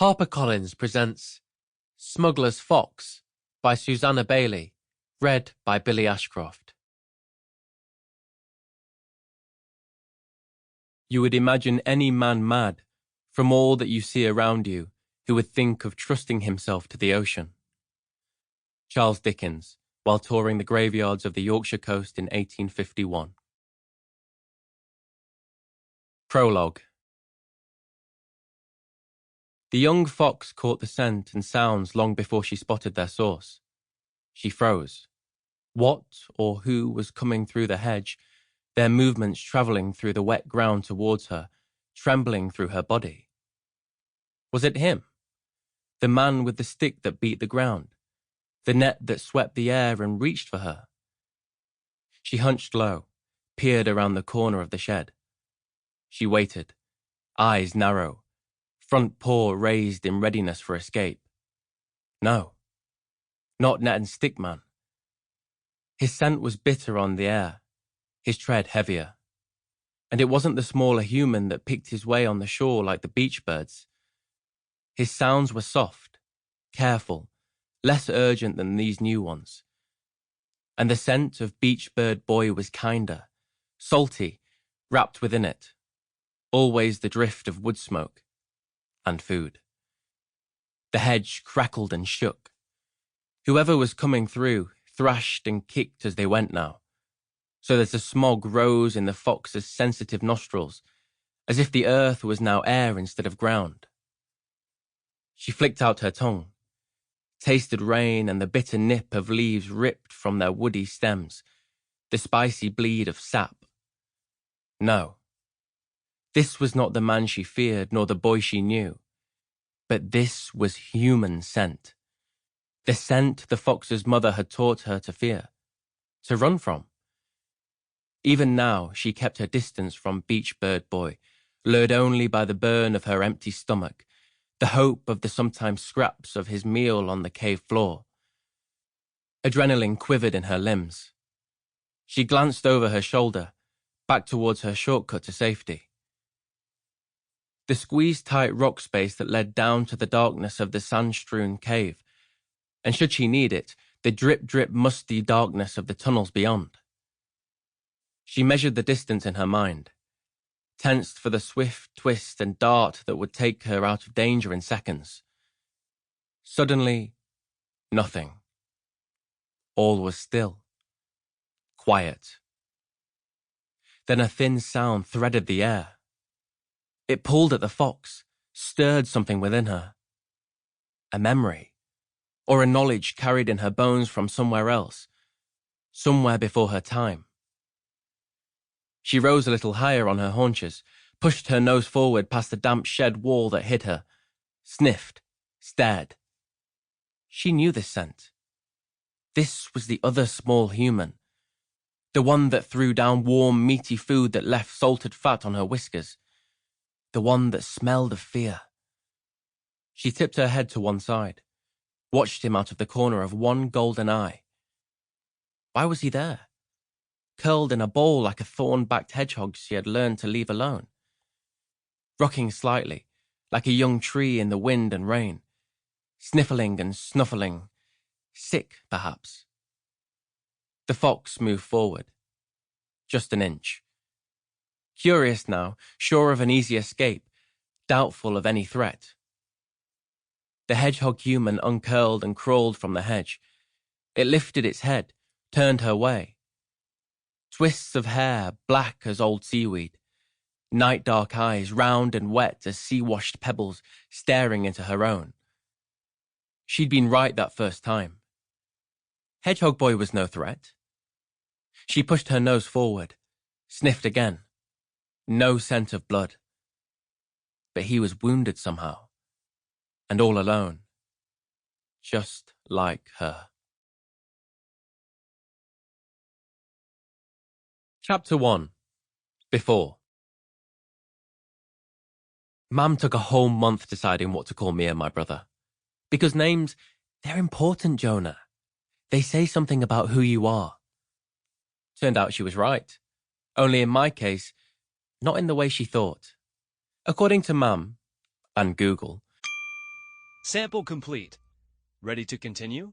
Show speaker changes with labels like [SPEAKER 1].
[SPEAKER 1] HarperCollins presents Smugglers Fox by Susanna Bailey, read by Billy Ashcroft. You would imagine any man mad, from all that you see around you, who would think of trusting himself to the ocean. Charles Dickens, while touring the graveyards of the Yorkshire coast in 1851. Prologue. The young fox caught the scent and sounds long before she spotted their source. She froze. What or who was coming through the hedge, their movements travelling through the wet ground towards her, trembling through her body? Was it him? The man with the stick that beat the ground? The net that swept the air and reached for her? She hunched low, peered around the corner of the shed. She waited, eyes narrow, front paw raised in readiness for escape. No, not net and stick man. His scent was bitter on the air, his tread heavier. And it wasn't the smaller human that picked his way on the shore like the beach birds. His sounds were soft, careful, less urgent than these new ones. And the scent of beach bird boy was kinder, salty, wrapped within it. Always the drift of wood smoke. And food. The hedge crackled and shook. Whoever was coming through thrashed and kicked as they went now, so that the smog rose in the fox's sensitive nostrils, as if the earth was now air instead of ground. She flicked out her tongue, tasted rain and the bitter nip of leaves ripped from their woody stems, the spicy bleed of sap. No. This was not the man she feared, nor the boy she knew. But this was human scent. The scent the fox's mother had taught her to fear, to run from. Even now she kept her distance from beach bird boy, lured only by the burn of her empty stomach, the hope of the sometimes scraps of his meal on the cave floor. Adrenaline quivered in her limbs. She glanced over her shoulder, back towards her shortcut to safety. The squeezed-tight rock space that led down to the darkness of the sand-strewn cave, and should she need it, the drip-drip musty darkness of the tunnels beyond. She measured the distance in her mind, tensed for the swift twist and dart that would take her out of danger in seconds. Suddenly, nothing. All was still. Quiet. Then a thin sound threaded the air. It pulled at the fox, stirred something within her. A memory, or a knowledge carried in her bones from somewhere else, somewhere before her time. She rose a little higher on her haunches, pushed her nose forward past the damp shed wall that hid her, sniffed, stared. She knew this scent. This was the other small human, the one that threw down warm, meaty food that left salted fat on her whiskers. The one that smelled of fear. She tipped her head to one side, watched him out of the corner of one golden eye. Why was he there? Curled in a ball like a thorn-backed hedgehog she had learned to leave alone. Rocking slightly, like a young tree in the wind and rain. Sniffling and snuffling. Sick, perhaps. The fox moved forward. Just an inch. Curious now, sure of an easy escape, doubtful of any threat. The hedgehog human uncurled and crawled from the hedge. It lifted its head, turned her way. Twists of hair, black as old seaweed. Night-dark eyes, round and wet as sea-washed pebbles, staring into her own. She'd been right that first time. Hedgehog boy was no threat. She pushed her nose forward, sniffed again. No scent of blood. But he was wounded somehow, and all alone, just like her. Chapter 1. Before. Mum took a whole month deciding what to call me and my brother. Because names, they're important, Jonah. They say something about who you are. Turned out she was right. Only in my case, not in the way she thought. According to Mum, and Google,
[SPEAKER 2] Sample complete. Ready to continue?